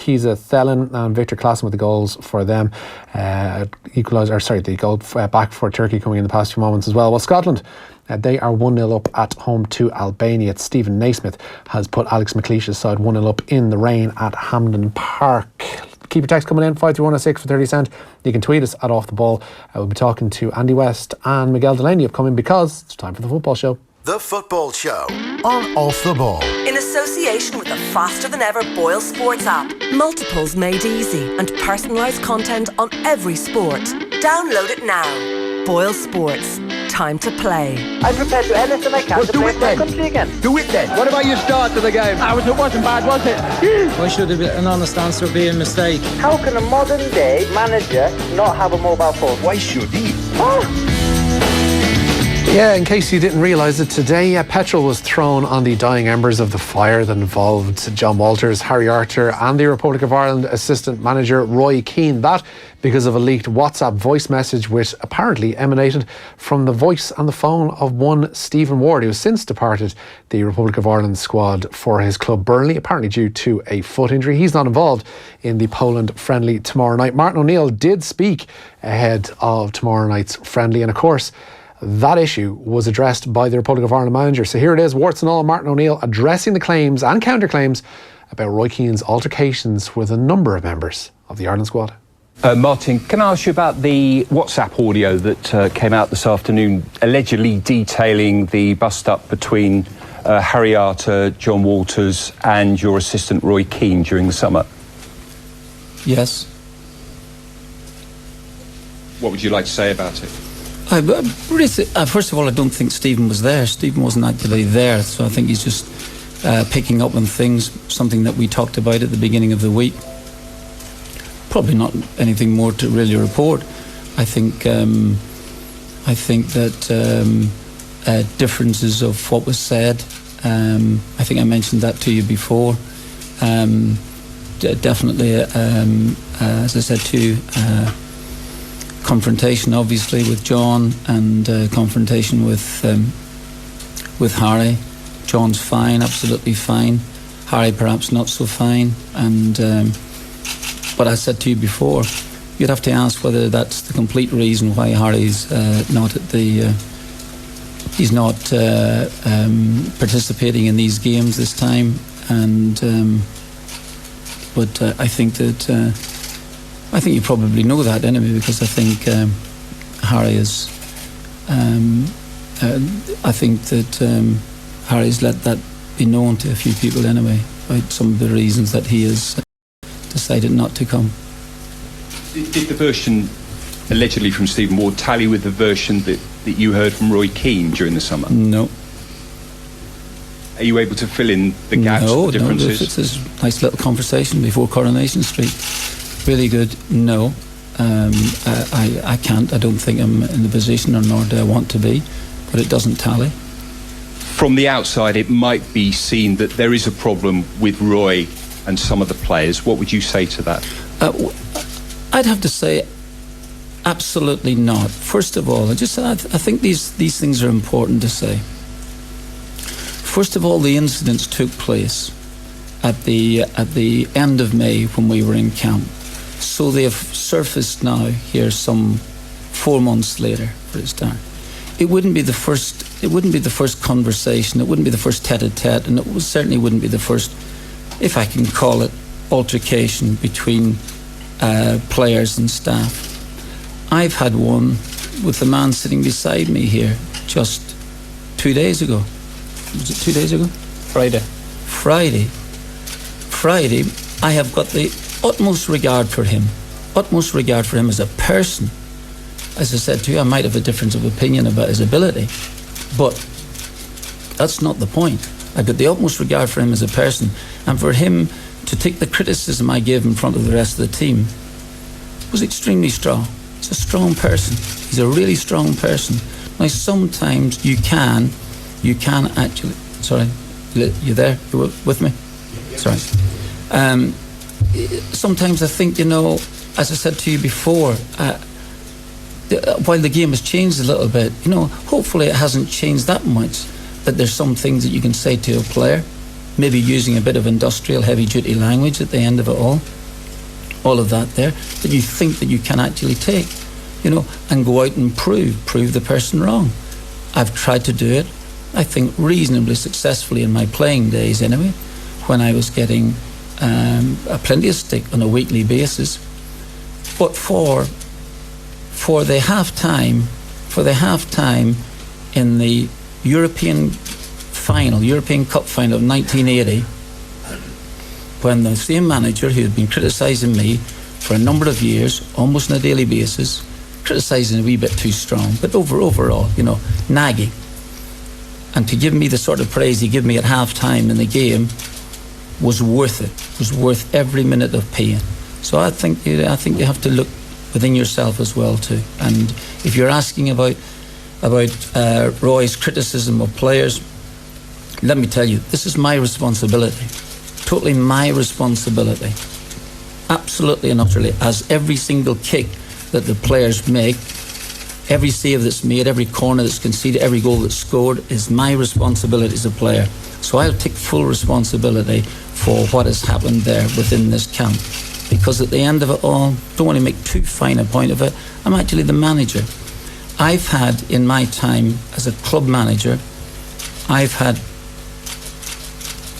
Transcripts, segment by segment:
Kiza Thelen and Victor Klassen with the goals for them. The goal back for Turkey coming in the past few moments as well. Well, Scotland, they are 1-0 up at home to Albania. Stephen Naismith has put Alex McLeish's side 1-0 up in the rain at Hampden Park. Keep your text coming in, 53106 for 30 cent. You can tweet us at Off The Ball. We'll be talking to Andy West and Miguel Delaney upcoming because it's time for the football show. The Football Show on Off The Ball. In association with the faster-than-ever Boyle Sports app. Multiples made easy and personalised content on every sport. Download it now. Boyle Sports. Time to play. I'm prepared to do anything I can to play my country again. Do it then. What about your start to the game? It wasn't bad, was it? Why should an honest answer be a mistake? How can a modern day manager not have a mobile phone? Why should he? Yeah, in case you didn't realise it, today petrol was thrown on the dying embers of the fire that involved John Walters, Harry Arter and the Republic of Ireland assistant manager Roy Keane. That because of a leaked WhatsApp voice message which apparently emanated from the voice and the phone of one Stephen Ward, who has since departed the Republic of Ireland squad for his club Burnley, apparently due to a foot injury. He's not involved in the Poland friendly tomorrow night. Martin O'Neill did speak ahead of tomorrow night's friendly, and of course that issue was addressed by the Republic of Ireland manager. So here it is, warts and all, Martin O'Neill addressing the claims and counterclaims about Roy Keane's altercations with a number of members of the Ireland squad. Martin, can I ask you about the WhatsApp audio that came out this afternoon, allegedly detailing the bust-up between Harry Arter, John Walters and your assistant Roy Keane during the summer? Yes. What would you like to say about it? First of all, I don't think Stephen was there. Stephen wasn't actually there, so I think he's just picking up on things, something that we talked about at the beginning of the week. Probably not anything more to really report. I think that differences of what was said. I think I mentioned that to you before. Definitely, as I said to you. Confrontation obviously with John and confrontation with Harry. John's fine, absolutely fine. Harry perhaps not so fine. And but I said to you before, you'd have to ask whether that's the complete reason why Harry's not at the he's not participating in these games this time. And but I think that. I think you probably know that anyway, because I think Harry is. I think that Harry's let that be known to a few people anyway about some of the reasons that he has decided not to come. Did the version allegedly from Stephen Ward tally with the version that you heard from Roy Keane during the summer? No. Are you able to fill in the gaps, the differences? No, it's a nice little conversation before Coronation Street. Really good. No, I can't. I don't think I'm in the position, or nor do I want to be, but it doesn't tally. From the outside, it might be seen that there is a problem with Roy and some of the players. What would you say to that? I'd have to say absolutely not. First of all, I think these things are important to say. First of all, the incidents took place at the end of May when we were in camp. So they have surfaced now here some 4 months later, for a start. It wouldn't be the first conversation, it wouldn't be the first tete-a-tete, and it certainly wouldn't be the first, if I can call it, altercation between players and staff. I've had one with the man sitting beside me here just 2 days ago. Was it 2 days ago? Friday. I have got the utmost regard for him as a person. As I said to you, I might have a difference of opinion about his ability, but that's not the point. I've got the utmost regard for him as a person, and for him to take the criticism I gave in front of the rest of the team was extremely strong. He's a strong person. He's a really strong person. Now, sometimes you can actually... Sorry, you there? You with me? Sorry. Sometimes I think, as I said to you before, while the game has changed a little bit, hopefully it hasn't changed that much, that there's some things that you can say to a player maybe using a bit of industrial heavy-duty language at the end of it all of that there, that you think that you can actually take, and go out and prove the person wrong. I've tried to do it, I think, reasonably successfully in my playing days anyway, when I was getting plenty of stick on a weekly basis. But for the half-time in the European Cup final of 1980, when the same manager who had been criticising me for a number of years, almost on a daily basis, criticising a wee bit too strong, but overall, nagging, and to give me the sort of praise he gave me at half-time in the game was worth it, was worth every minute of pain. So I think you have to look within yourself as well too. And if you're asking about Roy's criticism of players, let me tell you, this is my responsibility, totally my responsibility, absolutely and utterly, as every single kick that the players make, every save that's made, every corner that's conceded, every goal that's scored is my responsibility as a player. So I'll take full responsibility for what has happened there within this camp, because at the end of it all, don't want to make too fine a point of it, I'm actually the manager. I've had, in my time as a club manager, I've had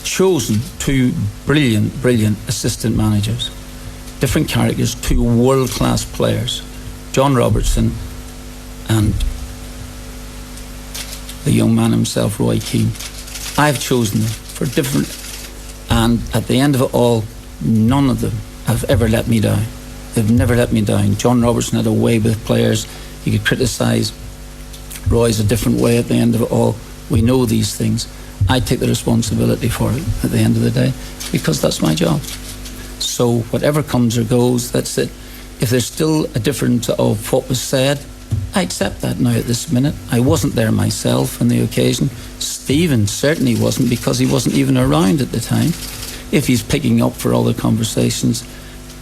chosen two brilliant assistant managers, different characters, two world-class players, John Robertson and the young man himself, Roy Keane. I've chosen them for different, and at the end of it all, none of them have ever let me down. They've never let me down. John Robertson had a way with players. You could criticise Roy's a different way at the end of it all. We know these things. I take the responsibility for it at the end of the day, because that's my job. So whatever comes or goes, that's it. If there's still a difference of what was said, I accept that now at this minute. I wasn't there myself on the occasion. Stephen certainly wasn't, because he wasn't even around at the time. If he's picking up for all the conversations,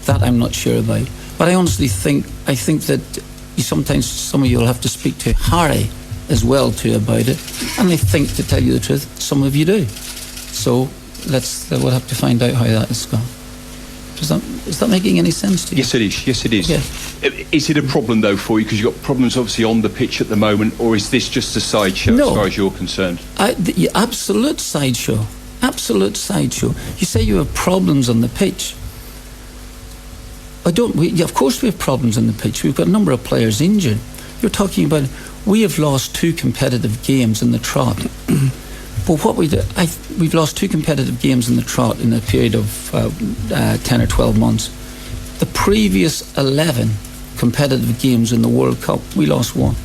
that I'm not sure about. But I honestly think that sometimes some of you will have to speak to Harry as well too about it, and I think, to tell you the truth, some of you do. So we'll have to find out how that has gone. Is that making any sense to you? Yes, it is. Yeah. Is it a problem though for you, because you've got problems obviously on the pitch at the moment, or is this just a sideshow as far as you're concerned? The absolute sideshow. Absolute sideshow. You say you have problems on the pitch. Of course we have problems on the pitch. We've got a number of players injured. You're talking about, we have lost 2 competitive games in the trot. But what we've lost 2 competitive games in the trot in a period of 10 or 12 months. The previous 11 competitive games in the World Cup, we lost 1.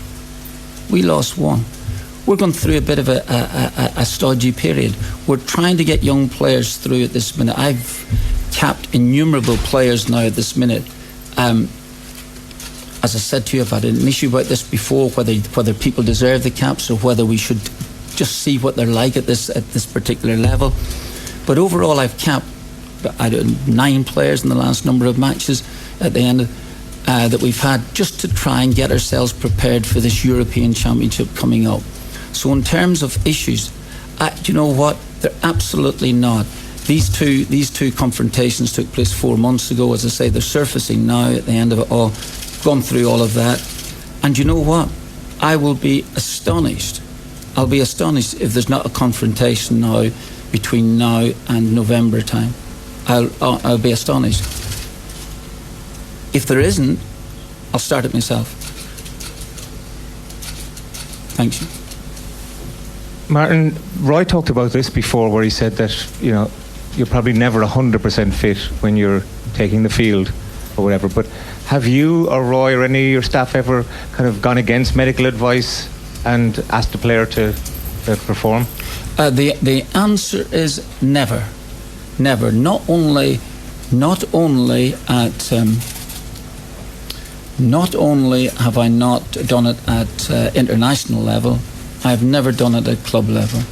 We're going through a bit of a stodgy period. We're trying to get young players through at this minute. I've capped innumerable players now at this minute. As I said to you, I've had an issue about this before, whether people deserve the caps or whether we should just see what they're like at this particular level. But overall, I've capped 9 players in the last number of matches at the end that we've had, just to try and get ourselves prepared for this European Championship coming up. So in terms of issues, do you know what? They're absolutely not. These two confrontations took place 4 months ago. As I say, they're surfacing now at the end of it all. Gone through all of that. And you know what? I will be astonished. I'll be astonished if there's not a confrontation now between now and November time. I'll be astonished. If there isn't, I'll start it myself. Thank you. Martin, Roy talked about this before, where he said that, you're probably never 100% fit when you're taking the field or whatever, but have you or Roy or any of your staff ever kind of gone against medical advice and asked the player to perform? The answer is never. Not only have I not done it at international level, I've never done it at club level.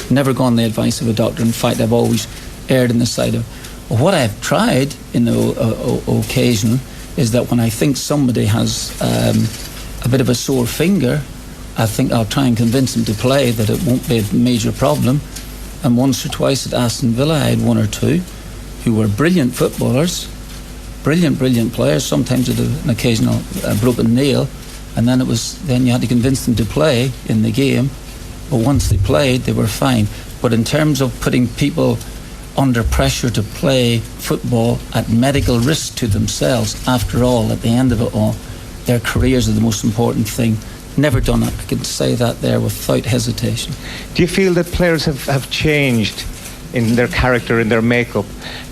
Never gone the advice of a doctor. In fact, I've always erred in the side of what I've tried in the occasion is that when I think somebody has a bit of a sore finger, I think I'll try and convince them to play, that it won't be a major problem. and once or twice at Aston Villa I had one or two who were brilliant footballers, brilliant players, sometimes with an occasional broken nail, and then you had to convince them to play in the game, but once they played they were fine. But in terms of putting people under pressure to play football at medical risk to themselves, after all, at the end of it all, their careers are the most important thing. Never done it. I can say that there without hesitation. Do you feel that players have changed in their character, in their makeup?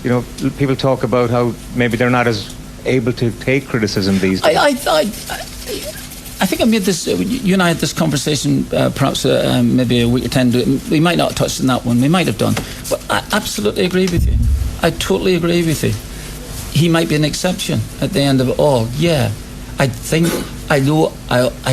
You know, people talk about how maybe they're not as able to take criticism these days. I think I made this. You and I had this conversation perhaps maybe a week or 10 ago. We might not have touched on that one. We might have done. But I absolutely agree with you. I totally agree with you. He might be an exception at the end of it all. Yeah. I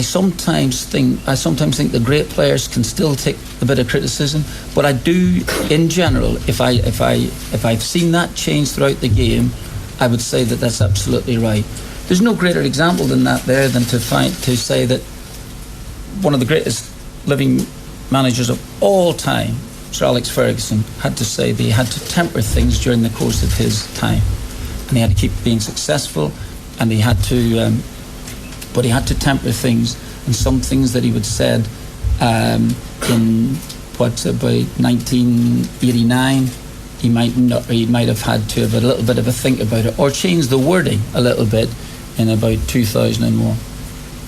sometimes think the great players can still take a bit of criticism, but I do, in general, if I've seen that change throughout the game, I would say that that's absolutely right. There's no greater example than that there than to say that one of the greatest living managers of all time, Sir Alex Ferguson, had to say that he had to temper things during the course of his time, and he had to keep being successful, and he had to temper things, and some things that he would said in about 1989, he might have had to have a little bit of a think about it, or change the wording a little bit in about 2001.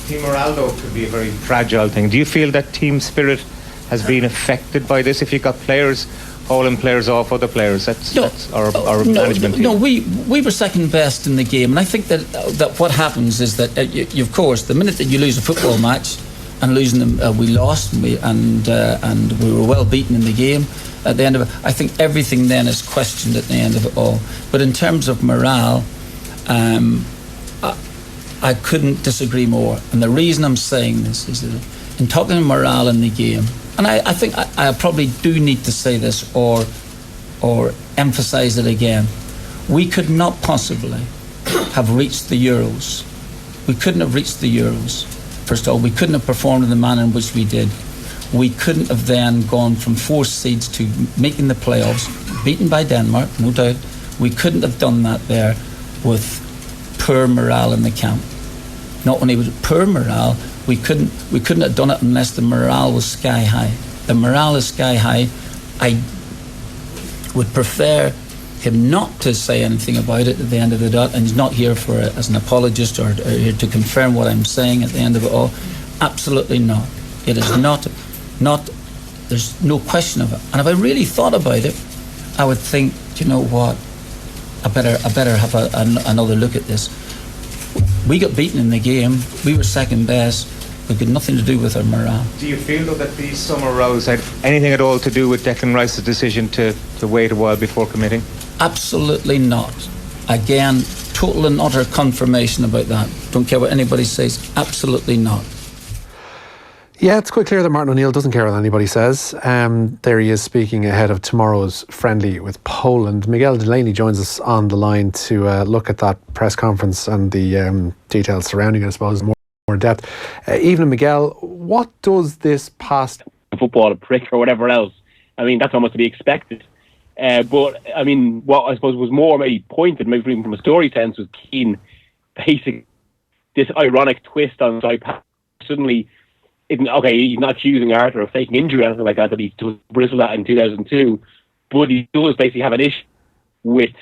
Team morale, though, could be a very fragile thing. Do you feel that team spirit has been affected by this? If you've got players hauling players off other players, that's our management team. No, we were second best in the game, and I think that what happens is that of course, the minute that you lose a football match, and losing them, we lost, and we were well beaten in the game. At the end of it, I think everything then is questioned at the end of it all. But in terms of morale, I couldn't disagree more. And the reason I'm saying this is that in talking of morale in the game, and I think I probably do need to say this or emphasise it again, we could not possibly have reached the Euros. We couldn't have reached the Euros. First of all, we couldn't have performed in the manner in which we did. We couldn't have then gone from 4 seeds to making the playoffs, beaten by Denmark, no doubt. We couldn't have done that there with poor morale in the camp. Not only was it poor morale, we couldn't have done it unless the morale was sky high. The morale is sky high. I would prefer him not to say anything about it at the end of the day, and he's not here as an apologist or here to confirm what I'm saying at the end of it all. Absolutely not. It is not. There's no question of it. And if I really thought about it, I would think, you know what? I better have another look at this. We got beaten in the game. We were second best. It had nothing to do with our morale. Do you feel, though, that these summer rows had anything at all to do with Declan Rice's decision to wait a while before committing? Absolutely not. Again, total and utter confirmation about that. Don't care what anybody says. Absolutely not. Yeah, it's quite clear that Martin O'Neill doesn't care what anybody says. There he is speaking ahead of tomorrow's friendly with Poland. Miguel Delaney joins us on the line to look at that press conference and the details surrounding it, I suppose, more depth. Evening, Miguel. What does this past football, a prick or whatever else? I mean, that's almost to be expected. But I mean, what I suppose was more maybe pointed, maybe even from a story sense, was Keane basically this ironic twist on side pass. Suddenly, he's not accusing Arthur of faking injury or anything like that he bristled at in 2002, but he does basically have an issue with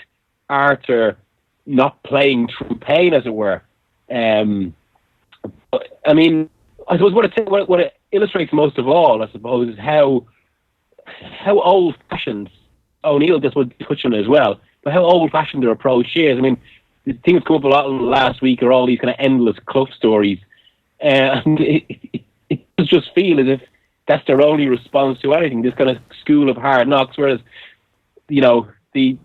Arthur not playing through pain, as it were. I mean, I suppose what it illustrates most of all, I suppose, is how old-fashioned O'Neill just would touch on it as well, but how old-fashioned their approach is. I mean, the thing that's come up a lot last week are all these kind of endless club stories, and it does just feel as if that's their only response to anything, this kind of school of hard knocks, whereas, you know, the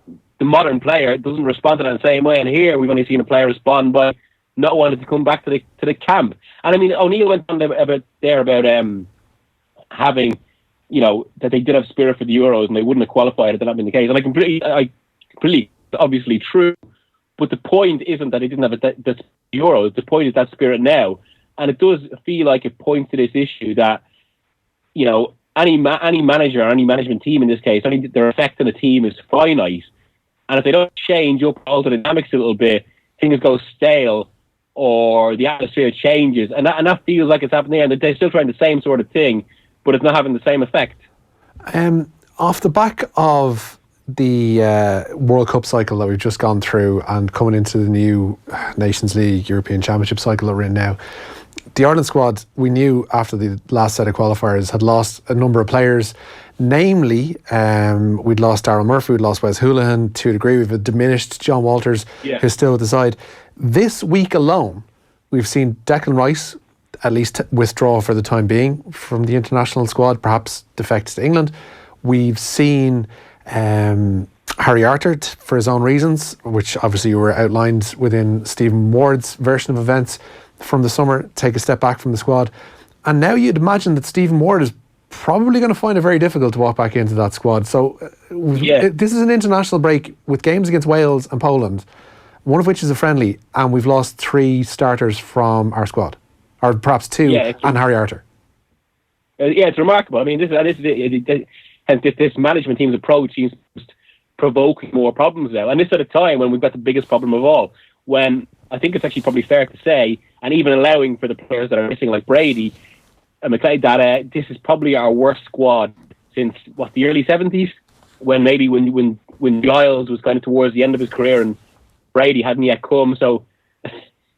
modern player doesn't respond to that in the same way, and here we've only seen a player respond by not wanting to come back to the camp. And I mean, O'Neill went on about having, you know, that they did have spirit for the Euros and they wouldn't have qualified if that had been the case. And I completely obviously true, but the point isn't that they didn't have the Euros. The point is that spirit now. And it does feel like it points to this issue that, you know, any manager or any management team in this case, only their effect on the team is finite. And if they don't change up all the dynamics a little bit, things go stale or the atmosphere changes. And that feels like it's happening there. And they're still trying the same sort of thing, but it's not having the same effect. Off the back of the World Cup cycle that we've just gone through and coming into the new Nations League, European Championship cycle that we're in now, the Ireland squad, we knew after the last set of qualifiers, had lost a number of players. Namely, we'd lost Darryl Murphy, we'd lost Wes Hoolahan to a degree. We've diminished John Walters, who's still at the side. This week alone, we've seen Declan Rice at least withdraw for the time being from the international squad, perhaps defect to England. We've seen Harry Arter, for his own reasons, which obviously were outlined within Stephen Ward's version of events from the summer, take a step back from the squad. And now you'd imagine that Stephen Ward is probably going to find it very difficult to walk back into that squad. So this is an international break with games against Wales and Poland, one of which is a friendly, and we've lost 3 starters from our squad, or perhaps 2, and Harry Arter. It's remarkable. I mean, this management team's approach seems provoking more problems now, and this at a time when we've got the biggest problem of all, when I think it's actually probably fair to say, and even allowing for the players that are missing like Brady and McLeod, that this is probably our worst squad since the early 70s, when Giles was kind of towards the end of his career and Brady hadn't yet come. So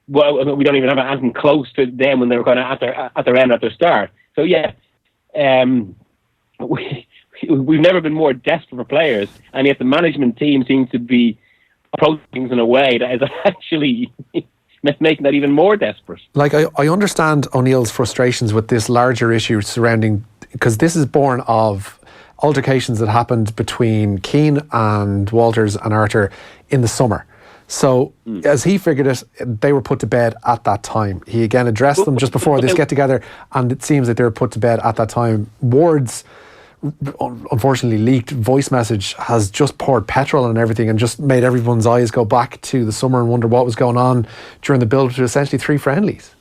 we don't even have anything close to them when they were kind of at their end, at their start. So we've never been more desperate for players, and yet the management team seems to be approaching things in a way that is actually making that even more desperate. Like, I understand O'Neill's frustrations with this larger issue surrounding, because this is born of altercations that happened between Keane and Walters and Arter in the summer. So as he figured it, they were put to bed at that time. He again addressed them just before this get together, and it seems that they were put to bed at that time. Ward's unfortunately leaked voice message has just poured petrol on everything and just made everyone's eyes go back to the summer and wonder what was going on during the build to essentially 3 friendlies.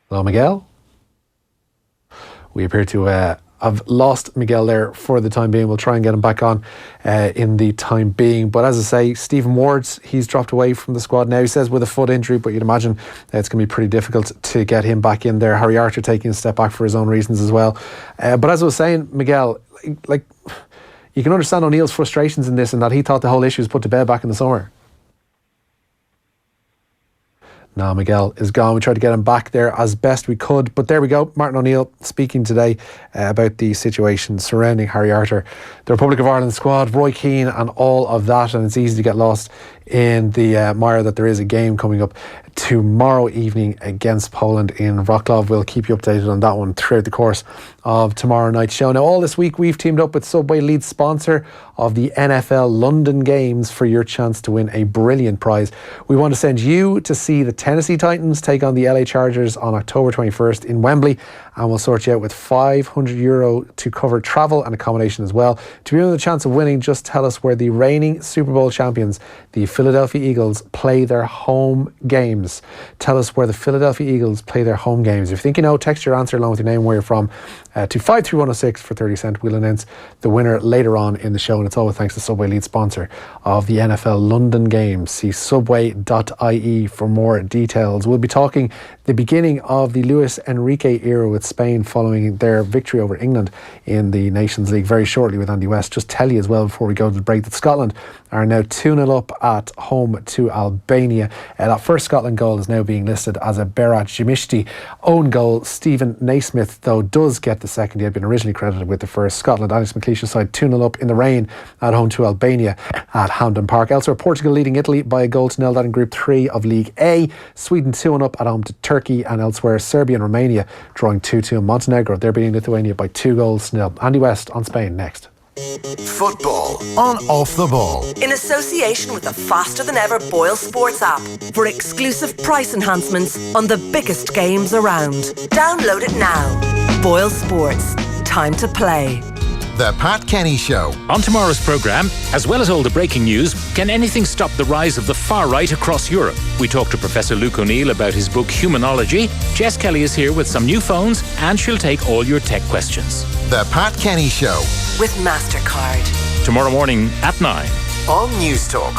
Hello, Miguel. We appear to have lost Miguel there for the time being. We'll try and get him back on in the time being. But as I say, Stephen Ward, he's dropped away from the squad now. He says with a foot injury, but you'd imagine it's going to be pretty difficult to get him back in there. Harry Arter taking a step back for his own reasons as well. But as I was saying, Miguel, like you can understand O'Neill's frustrations in this, and that he thought the whole issue was put to bed back in the summer. Now Miguel is gone. We tried to get him back there as best we could, but there we go. Martin O'Neill speaking today about the situation surrounding Harry Arter, the Republic of Ireland squad, Roy Keane and all of that, and it's easy to get lost in the mire that there is a game coming up tomorrow evening against Poland in Wrocław. We'll keep you updated on that one throughout the course of tomorrow night's show. Now, all this week we've teamed up with Subway, lead sponsor of the NFL London Games, for your chance to win a brilliant prize. We want to send you to see the Tennessee Titans take on the LA Chargers on October 21st in Wembley, and we'll sort you out with €500 to cover travel and accommodation as well. To be in the chance of winning, just tell us where the reigning Super Bowl champions, the Philadelphia Eagles, play their home games. Tell us where the Philadelphia Eagles play their home games. If you think you know, text your answer along with your name and where you're from to 53106 for 30 cents. We'll announce the winner later on in the show, and it's all with thanks to Subway, lead sponsor of the NFL London Games. See subway.ie for more details. We'll be talking the beginning of the Luis Enrique era with Spain following their victory over England in the Nations League very shortly with Andy West. Just tell you as well before we go to the break that Scotland are now 2-0 up at home to Albania. That first Scotland goal is now being listed as a Berat Jimishti own goal. Stephen Naismith, though, does get the second. He had been originally credited with the first. Scotland, Alex McLeish's side, 2-0 up in the rain at home to Albania at Hampden Park. Elsewhere, Portugal leading Italy by a goal to nil. That in Group 3 of League A. Sweden 2-1 up at home to Turkey, and elsewhere, Serbia and Romania drawing 2-2. Montenegro, they're beating Lithuania by 2-0. Andy West on Spain next. Football on Off the Ball. In association with the faster than ever Boyle Sports app for exclusive price enhancements on the biggest games around. Download it now. Boyle Sports. Time to play. The Pat Kenny Show. On tomorrow's programme, as well as all the breaking news, can anything stop the rise of the far right across Europe? We talk to Professor Luke O'Neill about his book Humanology. Jess Kelly is here with some new phones and she'll take all your tech questions. The Pat Kenny Show. With MasterCard. Tomorrow morning at 9. On News Talk.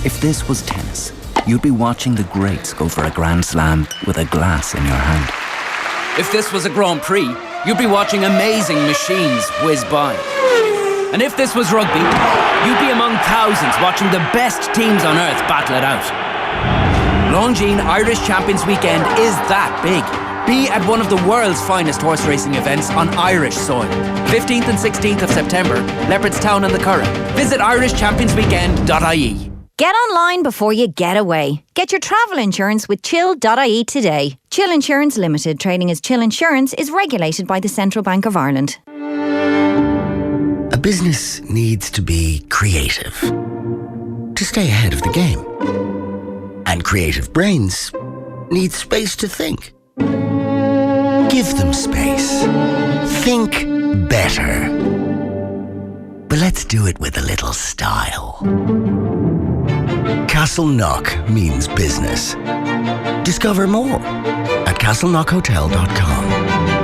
If this was tennis, you'd be watching the greats go for a Grand Slam with a glass in your hand. If this was a Grand Prix, you'd be watching amazing machines whiz by. And if this was rugby, you'd be among thousands watching the best teams on earth battle it out. Longines Irish Champions Weekend is that big. Be at one of the world's finest horse racing events on Irish soil. 15th and 16th of September, Leopardstown and the Curragh. Visit irishchampionsweekend.ie. Get online before you get away. Get your travel insurance with chill.ie today. Chill Insurance Limited, trading as Chill Insurance, is regulated by the Central Bank of Ireland. A business needs to be creative to stay ahead of the game. And creative brains need space to think. Give them space. Think better. But let's do it with a little style. Castleknock means business. Discover more at castleknockhotel.com.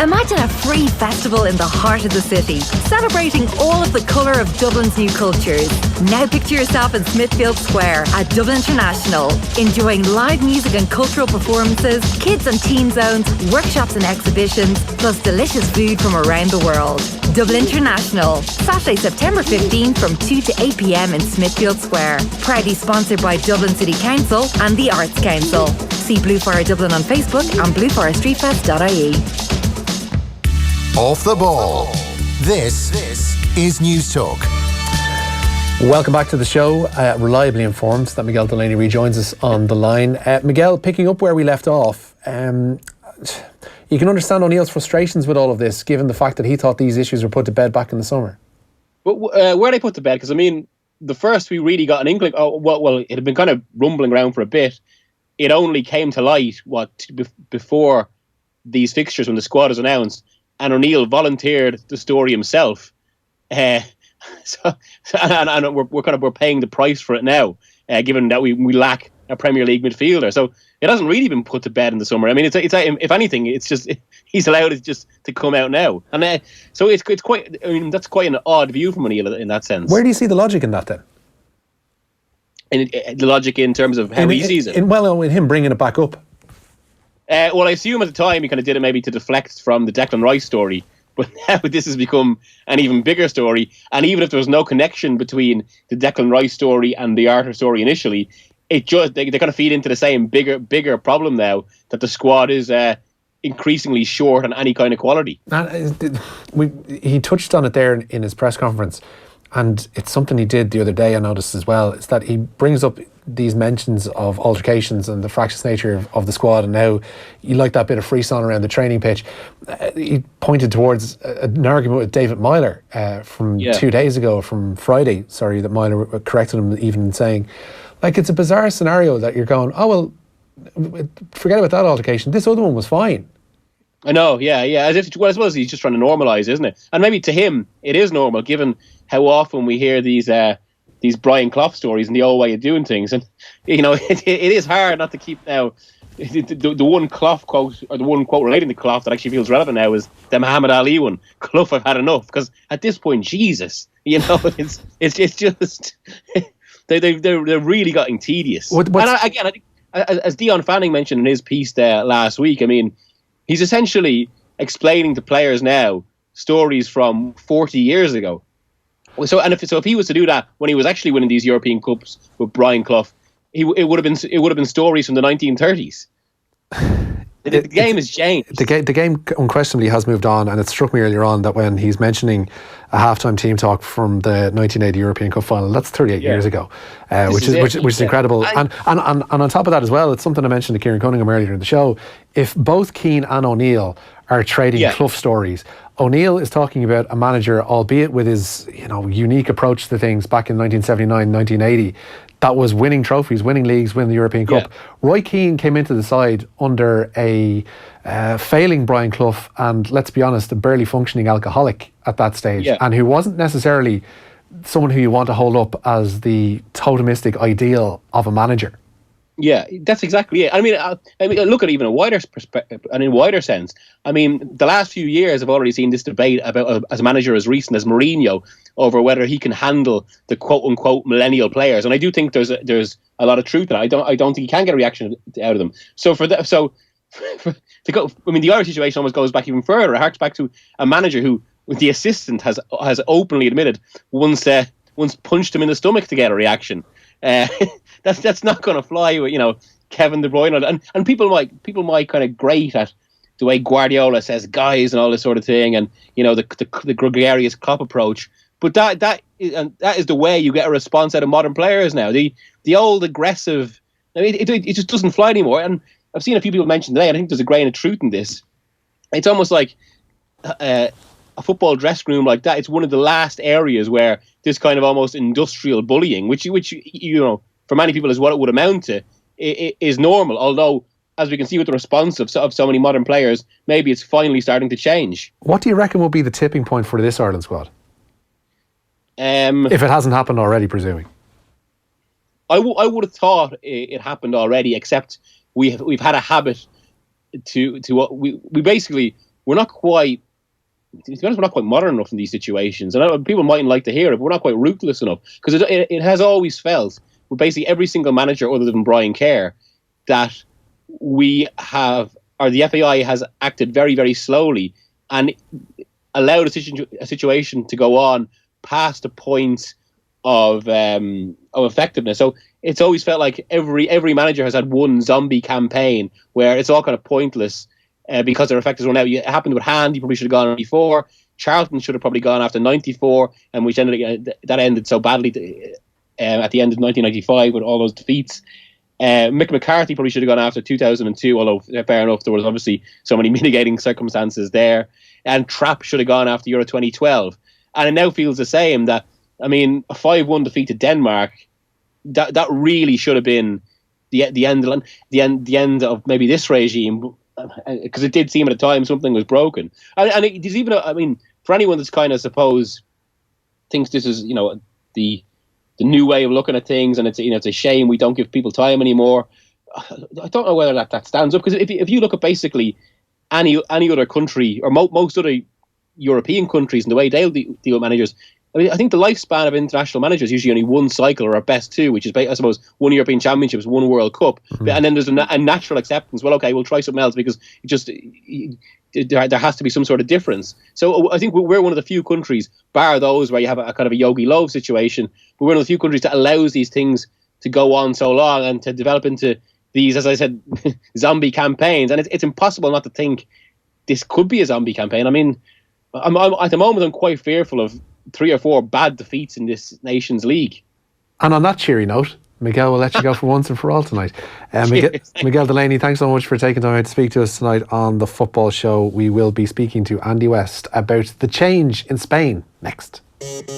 Imagine a free festival in the heart of the city, celebrating all of the colour of Dublin's new cultures. Now picture yourself in Smithfield Square at Dublin International, enjoying live music and cultural performances, kids and teen zones, workshops and exhibitions, plus delicious food from around the world. Dublin International, Saturday, September 15 from 2 to 8 p.m. in Smithfield Square. Proudly sponsored by Dublin City Council and the Arts Council. See Blue Fire Dublin on Facebook and bluefirestreetfest.ie. Off the ball. This is News Talk. Welcome back to the show. Reliably informed that Miguel Delaney rejoins us on the line. Miguel, picking up where we left off, you can understand O'Neill's frustrations with all of this, given the fact that he thought these issues were put to bed back in the summer. But where they put to bed? Because, I mean, the first we really got an inkling, well, it had been kind of rumbling around for a bit. It only came to light, before these fixtures when the squad was announced, and O'Neill volunteered the story himself. And we're paying the price for it now, given that we lack a Premier League midfielder. So it hasn't really been put to bed in the summer. I mean, it's if anything, it's just he's allowed it just to come out now, and so it's quite. I mean, that's quite an odd view from O'Neill in that sense. Where do you see the logic in that then? And the logic in terms of how he sees it. In him bringing it back up. Well, I assume at the time he kind of did it maybe to deflect from the Declan Rice story, but now this has become an even bigger story. And even if there was no connection between the Declan Rice story and the Arthur story initially, they're going to feed into the same bigger problem now, that the squad is increasingly short on any kind of quality. He touched on it there in his press conference, and it's something he did the other day I noticed as well. It's that he brings up these mentions of altercations and the fractious nature of the squad, and now you like that bit of frisson around the training pitch. He pointed towards an argument with David Myler from 2 days ago, from Friday, that Myler corrected him even in saying, like, it's a bizarre scenario that you're going, oh well, forget about that altercation, this other one was fine. I know, yeah. As if, well, I suppose he's just trying to normalise, isn't it? And maybe to him it is normal, given how often we hear these Brian Clough stories and the old way of doing things. And, you know, it is hard not to keep now. The one Clough quote, or the one quote relating to Clough that actually feels relevant now, is the Muhammad Ali one. Clough, I've had enough. Because at this point, Jesus, you know, it's just they're really getting tedious. And again, I think, as Dion Fanning mentioned in his piece there last week, I mean, he's essentially explaining to players now stories from 40 years ago. So if he was to do that when he was actually winning these European Cups with Brian Clough, it would have been stories from the 1930s. The game has changed. The game unquestionably has moved on, and it struck me earlier on that when he's mentioning a halftime team talk from the 1980 European Cup final, that's 38 years ago, which is incredible. And on top of that as well, it's something I mentioned to Kieran Cunningham earlier in the show. If both Keane and O'Neill are trading Clough stories, O'Neill is talking about a manager, albeit with his unique approach to things back in 1979, 1980, that was winning trophies, winning leagues, winning the European Cup. Roy Keane came into the side under a failing Brian Clough and, let's be honest, a barely functioning alcoholic at that stage, and who wasn't necessarily someone who you want to hold up as the totemistic ideal of a manager. Yeah, that's exactly it. I mean, look at even a wider perspective and in a wider sense. I mean, the last few years I've already seen this debate about as a manager as recent as Mourinho over whether he can handle the quote unquote millennial players, and I do think there's a lot of truth in it. I don't think he can get a reaction out of them. So to go, I mean, the Irish situation almost goes back even further. It harks back to a manager who, the assistant, has openly admitted once punched him in the stomach to get a reaction. That's not going to fly with Kevin De Bruyne, and people might kind of grate at the way Guardiola says guys and all this sort of thing, and the gregarious Klopp approach. But that is the way you get a response out of modern players now. The old aggressive, I mean, it just doesn't fly anymore. And I've seen a few people mention today, and I think there's a grain of truth in this. It's almost like a football dressing room like that. It's one of the last areas where this kind of almost industrial bullying, which for many people is what it would amount to, is normal. Although, as we can see with the response of so many modern players, maybe it's finally starting to change. What do you reckon will be the tipping point for this Ireland squad? If it hasn't happened already, presuming. I would have thought it happened already, except we've had a habit to what we basically, we're not quite, to be honest, we're not quite modern enough in these situations. And people mightn't like to hear it, but we're not quite ruthless enough. Because it has always felt, with basically every single manager other than Brian Kerr, that we have, or the FAI has acted very, very slowly and allowed a situation to go on past the point of effectiveness. So it's always felt like every manager has had one zombie campaign where it's all kind of pointless because their effectiveness run out. It happened with Hand, he probably should have gone before. Charlton should have probably gone after 94, and which that ended so badly at the end of 1995 with all those defeats. Mick McCarthy probably should have gone after 2002, although fair enough, there was obviously so many mitigating circumstances there. And Trapp should have gone after Euro 2012. And it now feels the same, that, I mean, a 5-1 defeat to Denmark, that really should have been the end of maybe this regime, because it did seem at the time something was broken. And it is even, I mean, for anyone that's kind of, suppose, thinks this is, the new way of looking at things, and it's a shame we don't give people time anymore. I don't know whether that stands up, because if you look at basically any other country, or most other European countries, and the way they'll deal with managers, I mean, I think the lifespan of international managers is usually only one cycle, or at best two, which is, I suppose, one European Championships, one World Cup, and then there's a natural acceptance. Well, okay, we'll try something else, because there has to be some sort of difference. So I think we're one of the few countries, bar those where you have a kind of a Yogi Löw situation, but we're one of the few countries that allows these things to go on so long and to develop into these, as I said, zombie campaigns. And it's impossible not to think this could be a zombie campaign. I mean, I'm at the moment, I'm quite fearful of 3 or 4 bad defeats in this Nations League. And on that cheery note, Miguel will let you go for once and for all tonight. Miguel Delaney, thanks so much for taking time out to speak to us tonight on The Football Show. We will be speaking to Andy West about the change in Spain next.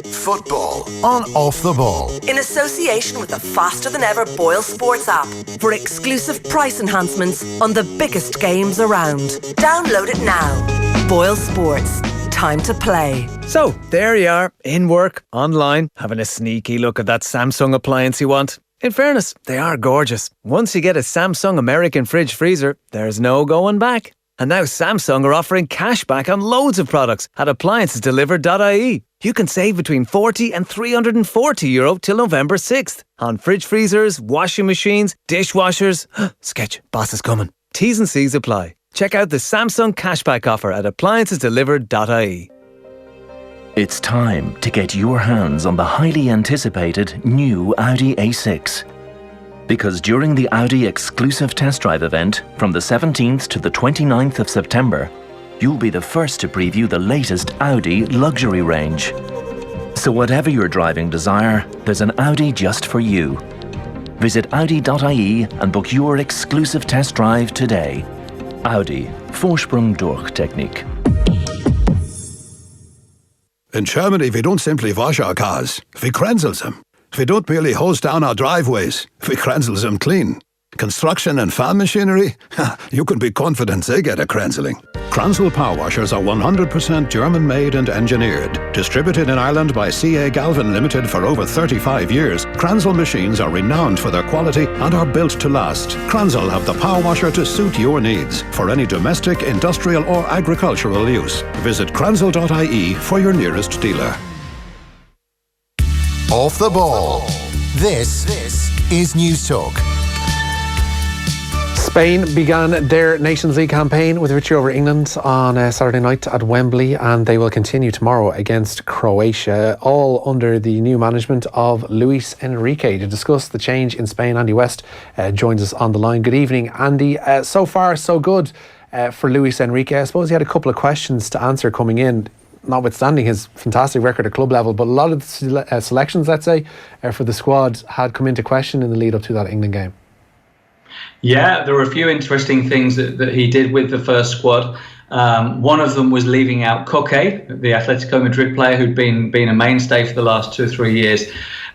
Football on Off the Ball. In association with the faster than ever Boyle Sports app for exclusive price enhancements on the biggest games around. Download it now. Boyle Sports. Time to play. So, there you are, in work, online, having a sneaky look at that Samsung appliance you want. In fairness, they are gorgeous. Once you get a Samsung American fridge freezer, there's no going back. And now Samsung are offering cash back on loads of products at appliancesdelivered.ie. You can save between €40 and €340 till November 6th on fridge freezers, washing machines, dishwashers. Sketch, boss is coming. T's and C's apply. Check out the Samsung cashback offer at appliancesdelivered.ie. It's time to get your hands on the highly anticipated new Audi A6. Because during the Audi exclusive test drive event from the 17th to the 29th of September, you'll be the first to preview the latest Audi luxury range. So whatever your driving desire, there's an Audi just for you. Visit Audi.ie and book your exclusive test drive today. Audi, Vorsprung durch Technik. In Germany, we don't simply wash our cars, we krenzels them. We don't merely hose down our driveways, we krenzels them clean. Construction and farm machinery? You can be confident they get a krenzeling. Kranzel power washers are 100% German-made and engineered. Distributed in Ireland by CA Galvin Limited for over 35 years, Kranzel machines are renowned for their quality and are built to last. Kranzel have the power washer to suit your needs for any domestic, industrial or agricultural use. Visit kranzel.ie for your nearest dealer. Off the ball. This is News Talk. Spain began their Nations League campaign with a victory over England on Saturday night at Wembley, and they will continue tomorrow against Croatia, all under the new management of Luis Enrique. To discuss the change in Spain, Andy West joins us on the line. Good evening, Andy. So far, so good for Luis Enrique. I suppose he had a couple of questions to answer coming in, notwithstanding his fantastic record at club level, but a lot of the selections, let's say, for the squad had come into question in the lead up to that England game. Yeah, there were a few interesting things that he did with the first squad. One of them was leaving out Koke, the Atletico Madrid player who'd been a mainstay for the last 2 or 3 years.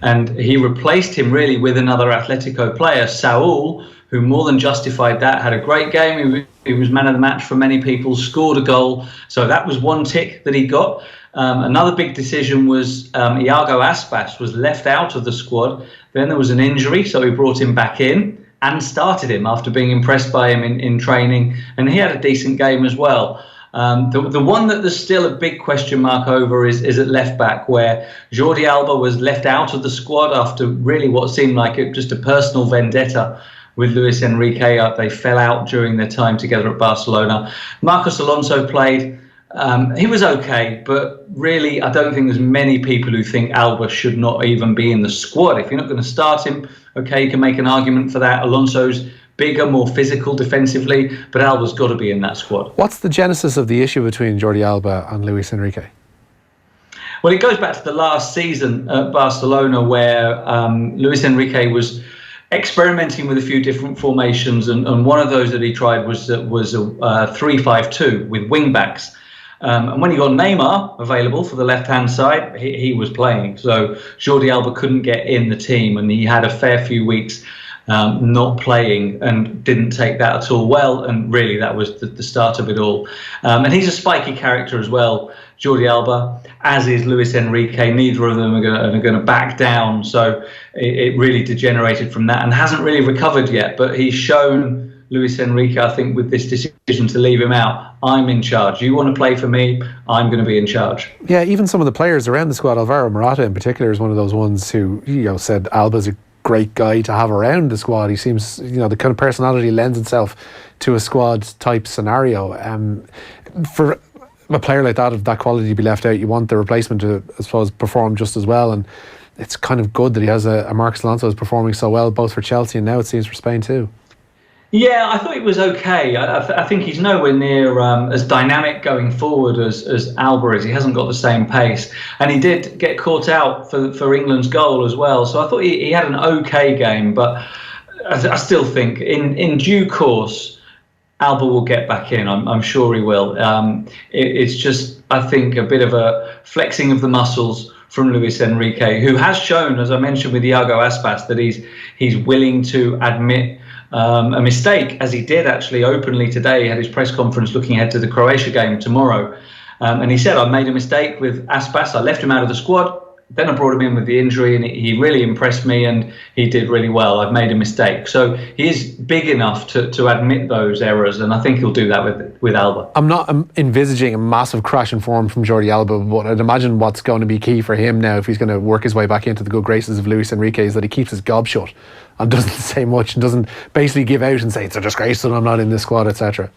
And he replaced him really with another Atletico player, Saul, who more than justified that, had a great game. He was man of the match for many people, scored a goal. So that was one tick that he got. Another big decision was Iago Aspas was left out of the squad. Then there was an injury, so he brought him back in and started him after being impressed by him in training. And he had a decent game as well. The one that there's still a big question mark over is at left back, where Jordi Alba was left out of the squad after really what seemed like just a personal vendetta with Luis Enrique. They fell out during their time together at Barcelona. Marcos Alonso played. He was okay, but really I don't think there's many people who think Alba should not even be in the squad. If you're not going to start him, okay, you can make an argument for that. Alonso's bigger, more physical defensively, but Alba's got to be in that squad. What's the genesis of the issue between Jordi Alba and Luis Enrique? Well, it goes back to the last season at Barcelona, where Luis Enrique was experimenting with a few different formations, and one of those that he tried was a 3-5-2 with wing backs. And when he got Neymar available for the left-hand side, he was playing. So Jordi Alba couldn't get in the team, and he had a fair few weeks not playing and didn't take that at all well. And really, that was the start of it all. And he's a spiky character as well, Jordi Alba, as is Luis Enrique. Neither of them are going to back down. So it really degenerated from that and hasn't really recovered yet. But he's shown Luis Enrique, I think, with this decision to leave him out, I'm in charge. You want to play for me, I'm going to be in charge. Yeah, even some of the players around the squad, Alvaro Morata in particular, is one of those ones who, said Alba's a great guy to have around the squad. He seems, the kind of personality lends itself to a squad type scenario. For a player like that, of that quality to be left out, you want the replacement to, I suppose, perform just as well. And it's kind of good that he has a Marcos Alonso who's performing so well, both for Chelsea and now it seems for Spain too. Yeah, I thought it was okay. I think he's nowhere near as dynamic going forward as Alba is. He hasn't got the same pace. And he did get caught out for England's goal as well. So I thought he had an okay game. But I still think in due course, Alba will get back in. I'm sure he will. It's just, I think, a bit of a flexing of the muscles from Luis Enrique, who has shown, as I mentioned with Iago Aspas, that he's willing to admit a mistake, as he did actually openly today. He had his press conference looking ahead to the Croatia game tomorrow. And he said, I made a mistake with Aspas. I left him out of the squad. Then I brought him in with the injury, and he really impressed me, and he did really well. I've made a mistake. So he is big enough to admit those errors, and I think he'll do that with Alba. I'm not envisaging a massive crash in form from Jordi Alba, but I'd imagine what's going to be key for him now, if he's going to work his way back into the good graces of Luis Enrique, is that he keeps his gob shut and doesn't say much and doesn't basically give out and say it's a disgrace that I'm not in this squad, etc.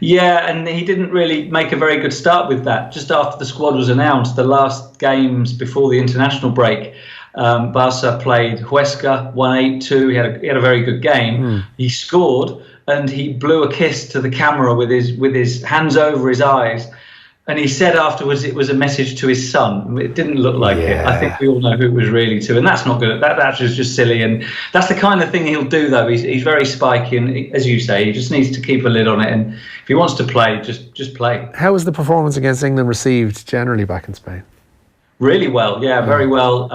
Yeah, and he didn't really make a very good start with that. Just after the squad was announced, the last games before the international break, Barca played Huesca 1-8-2. He had a very good game. He scored, and he blew a kiss to the camera with his hands over his eyes. And he said afterwards it was a message to his son. It didn't look like it. I think we all know who it was really to, and that's not good. That was just silly, and that's the kind of thing he'll do. Though he's very spiky, and as you say, he just needs to keep a lid on it. And if he wants to play, just play. How was the performance against England received generally back in Spain? Really well, yeah, very well.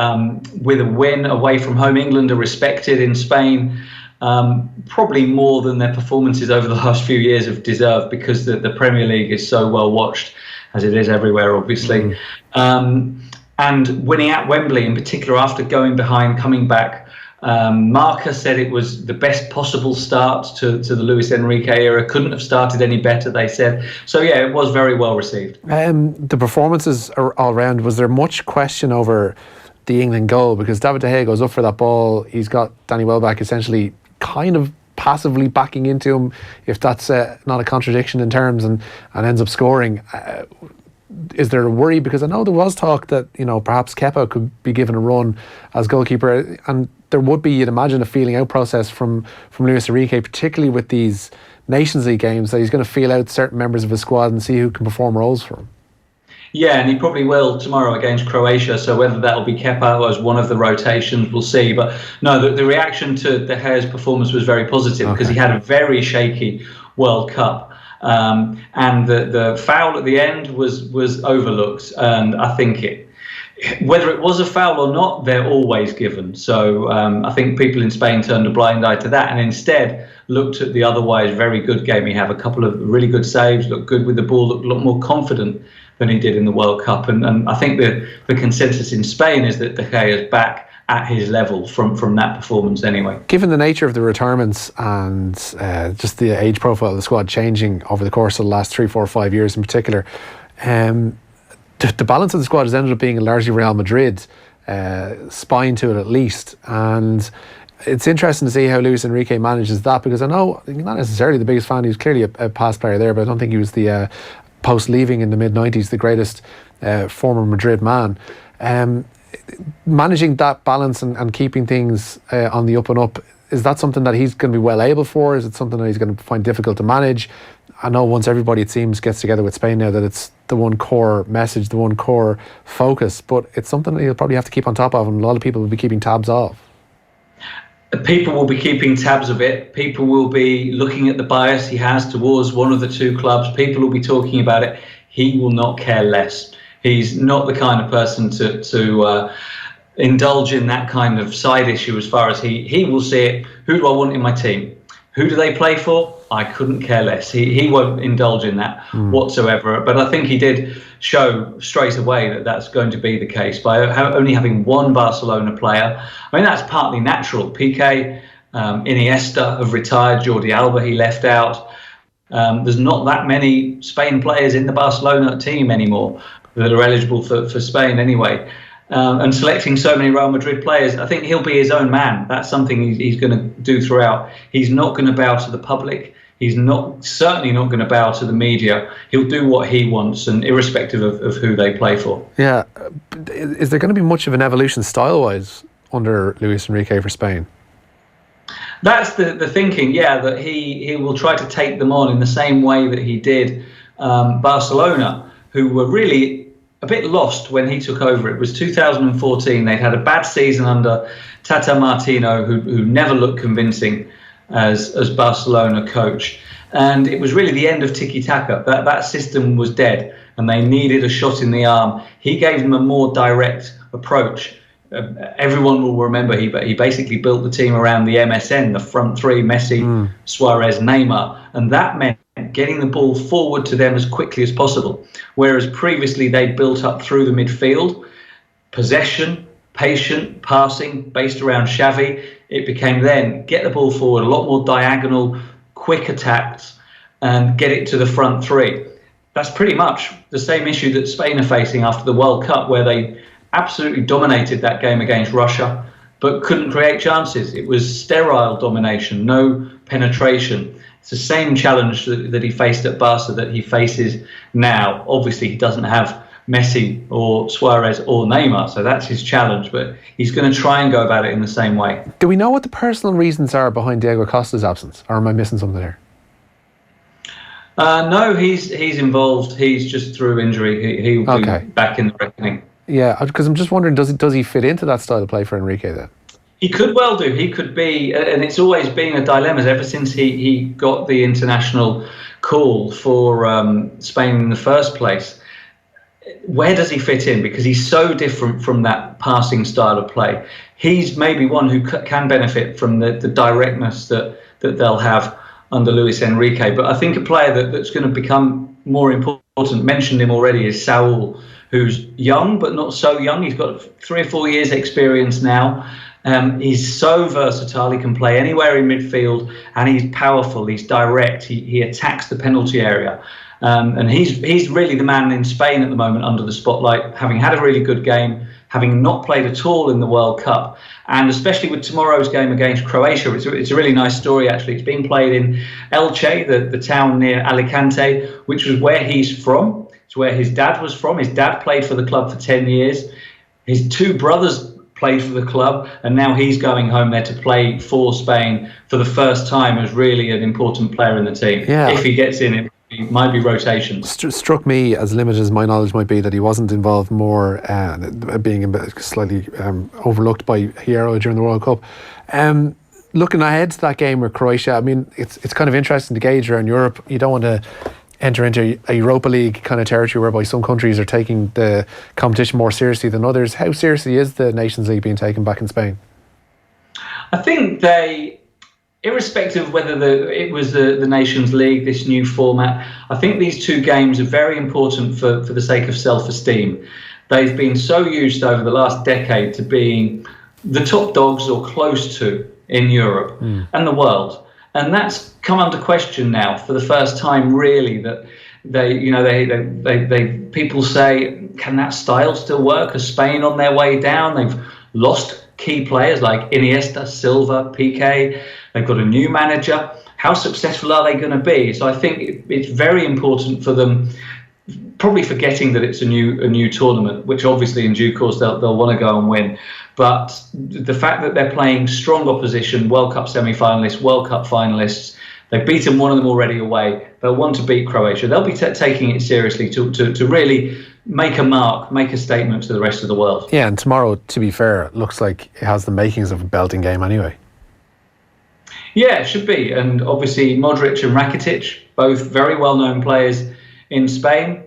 With a win away from home, England are respected in Spain. Probably more than their performances over the last few years have deserved, because the Premier League is so well watched, as it is everywhere, obviously. And winning at Wembley in particular, after going behind, coming back, Marca said it was the best possible start to the Luis Enrique era. Couldn't have started any better, they said. So yeah, it was very well received. The performances all round, was there much question over the England goal? Because David De Gea goes up for that ball, he's got Danny Welbeck essentially kind of passively backing into him, if that's not a contradiction in terms, and ends up scoring. Is there a worry? Because I know there was talk that, you know, perhaps Kepa could be given a run as goalkeeper, and there would be, you'd imagine, a feeling out process from Luis Enrique, particularly with these Nations League games, that he's going to feel out certain members of his squad and see who can perform roles for him. Yeah, and he probably will tomorrow against Croatia. So whether that'll be Kepa as one of the rotations, we'll see. But no, the reaction to De Gea's performance was very positive, because he had a very shaky World Cup. And the foul at the end was overlooked. And I think whether it was a foul or not, they're always given. So I think people in Spain turned a blind eye to that, and instead looked at the otherwise very good game. He had a couple of really good saves, looked good with the ball, looked a lot more confident than he did in the World Cup. And I think the consensus in Spain is that De Gea is back at his level from that performance anyway. Given the nature of the retirements and just the age profile of the squad changing over the course of the last 3, 4, 5 years in particular, the balance of the squad has ended up being largely Real Madrid, spine to it at least. And it's interesting to see how Luis Enrique manages that, because I know he's not necessarily the biggest fan. He was clearly a past player there, but I don't think he was the post-leaving in the mid-90s, the greatest former Madrid man. Managing that balance and keeping things on the up and up, is that something that he's going to be well able for? Is it something that he's going to find difficult to manage? I know once everybody, it seems, gets together with Spain now, that it's the one core message, the one core focus, but it's something that he'll probably have to keep on top of, and a lot of people will be keeping tabs of. People will be keeping tabs of it. People will be looking at the bias he has towards one of the two clubs. People will be talking about it. He will not care less. He's not the kind of person to indulge in that kind of side issue. As far as he will see it, who do I want in my team? Who do they play for? I couldn't care less. He won't indulge in that whatsoever. But I think he did show straight away that that's going to be the case by only having one Barcelona player. I mean, that's partly natural. Piqué, Iniesta have retired. Jordi Alba he left out. There's not that many Spain players in the Barcelona team anymore that are eligible for Spain anyway. And selecting so many Real Madrid players, I think he'll be his own man. That's something he's going to do throughout. He's not going to bow to the public. He's certainly not going to bow to the media. He'll do what he wants, and irrespective of who they play for. Yeah. Is there going to be much of an evolution style-wise under Luis Enrique for Spain? That's the thinking, yeah, that he will try to take them on in the same way that he did Barcelona, who were really a bit lost when he took over. It was 2014. They'd had a bad season under Tata Martino, who never looked convincing as Barcelona coach. And it was really the end of tiki-taka. That system was dead, and they needed a shot in the arm. He gave them a more direct approach. Everyone will remember he basically built the team around the MSN, the front three, Messi, Suarez, Neymar, and that meant getting the ball forward to them as quickly as possible. Whereas previously they'd built up through the midfield, possession, patient passing based around Xavi. It became then get the ball forward, a lot more diagonal, quick attacks, and get it to the front three. That's pretty much the same issue that Spain are facing after the World Cup, where they absolutely dominated that game against Russia, but couldn't create chances. It was sterile domination, no penetration. It's the same challenge that he faced at Barca that he faces now. Obviously, he doesn't have Messi or Suarez or Neymar, so that's his challenge, but he's going to try and go about it in the same way. Do we know what the personal reasons are behind Diego Costa's absence, or am I missing something there? No, he's involved. He's just through injury. He'll be back in the reckoning. Yeah, because I'm just wondering, does he fit into that style of play for Enrique then? He could well do. He could be, and it's always been a dilemma ever since he got the international call for Spain in the first place. Where does he fit in? Because he's so different from that passing style of play. He's maybe one who can benefit from the directness that they'll have under Luis Enrique. But I think a player that's going to become more important, mentioned him already, is Saul, who's young but not so young. He's got 3 or 4 years experience now. He's so versatile. He can play anywhere in midfield, and he's powerful. He's direct. He attacks the penalty area. And he's really the man in Spain at the moment under the spotlight, having had a really good game, having not played at all in the World Cup, and especially with tomorrow's game against Croatia. It's a really nice story, actually. It's being played in Elche, the town near Alicante, which was where he's from. It's where his dad was from. His dad played for the club for 10 years. His 2 brothers played for the club, and now he's going home there to play for Spain for the first time as really an important player in the team. Yeah. If he gets in, it might be rotations. Struck me, as limited as my knowledge might be, that he wasn't involved more, being slightly overlooked by Hierro during the World Cup. Looking ahead to that game with Croatia, I mean, it's kind of interesting to gauge around Europe. You don't want to enter into a Europa League kind of territory whereby some countries are taking the competition more seriously than others. How seriously is the Nations League being taken back in Spain? I think they, irrespective of whether it was the Nations League, this new format, I think these 2 games are very important for the sake of self-esteem. They've been so used over the last decade to being the top dogs or close to in Europe and the world. And that's come under question now for the first time, really, that they people say, can that style still work? Are Spain on their way down? They've lost key players like Iniesta, Silva, Piqué. They've got a new manager. How successful are they going to be? So I think it's very important for them, probably forgetting that it's a new tournament, which obviously in due course they'll want to go and win. But the fact that they're playing strong opposition, World Cup semi-finalists, World Cup finalists, they've beaten one of them already away. They'll want to beat Croatia. They'll be taking it seriously to really make a mark, make a statement to the rest of the world. Yeah, and tomorrow, to be fair, looks like it has the makings of a belting game anyway. Yeah, it should be. And obviously Modric and Rakitic, both very well-known players in Spain,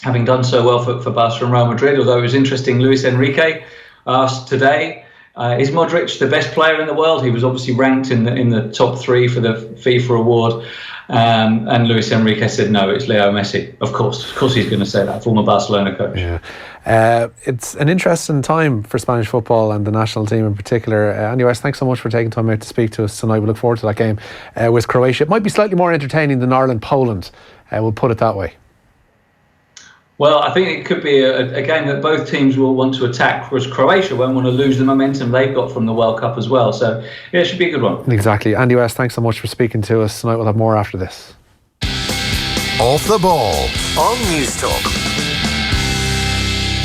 having done so well for Barca and Real Madrid. Although it was interesting, Luis Enrique asked today, is Modric the best player in the world? He was obviously ranked in the top 3 for the FIFA award. And Luis Enrique said, no, it's Leo Messi. Of course he's going to say that, former Barcelona coach. Yeah. It's an interesting time for Spanish football and the national team in particular. Andy West, thanks so much for taking time out to speak to us tonight. We look forward to that game with Croatia. It might be slightly more entertaining than Ireland-Poland. We'll put it that way. Well, I think it could be a game that both teams will want to attack, whereas Croatia won't want to lose the momentum they've got from the World Cup as well. So, yeah, it should be a good one. Exactly. Andy West, thanks so much for speaking to us tonight. We'll have more after this. Off the ball on News Talk.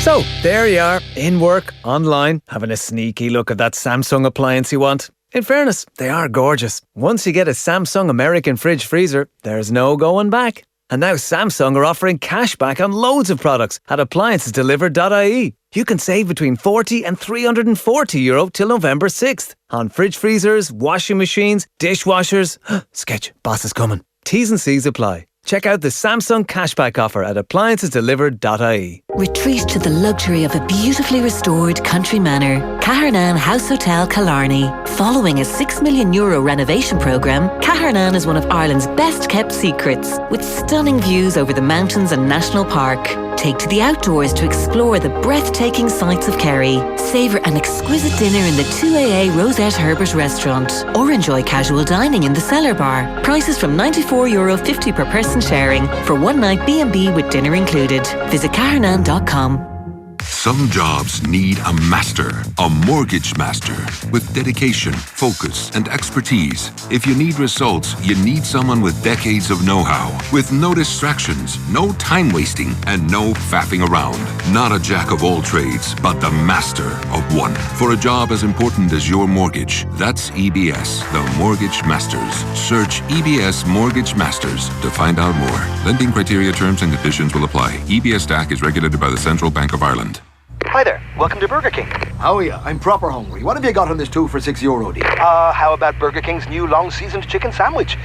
So, there you are, in work, online, having a sneaky look at that Samsung appliance you want. In fairness, they are gorgeous. Once you get a Samsung American fridge freezer, there's no going back. And now Samsung are offering cash back on loads of products at appliancesdelivered.ie. You can save between €40 and €340 till November 6th on fridge freezers, washing machines, dishwashers. Sketch, boss is coming. T's and C's apply. Check out the Samsung cashback offer at appliancesdelivered.ie. Retreat to the luxury of a beautifully restored country manor, Cahernan House Hotel Killarney. Following a €6 million renovation programme, Cahernan is one of Ireland's best kept secrets, with stunning views over the mountains and national park. Take to the outdoors to explore the breathtaking sights of Kerry. Savour an exquisite dinner in the 2AA Rosette Herbert restaurant, or enjoy casual dining in the Cellar Bar. Prices from €94.50 per person sharing for one night B&B with dinner included. Visit Cahernan.com. Some jobs need a master, a mortgage master, with dedication, focus, and expertise. If you need results, you need someone with decades of know-how, with no distractions, no time wasting, and no faffing around. Not a jack of all trades, but the master of one. For a job as important as your mortgage, that's EBS, the Mortgage Masters. Search EBS Mortgage Masters to find out more. Lending criteria, terms, and conditions will apply. EBS DAC is regulated by the Central Bank of Ireland. Hi there, welcome to Burger King. How are you? I'm proper hungry. What have you got on this 2 for €6 deal? How about Burger King's new long seasoned chicken sandwich?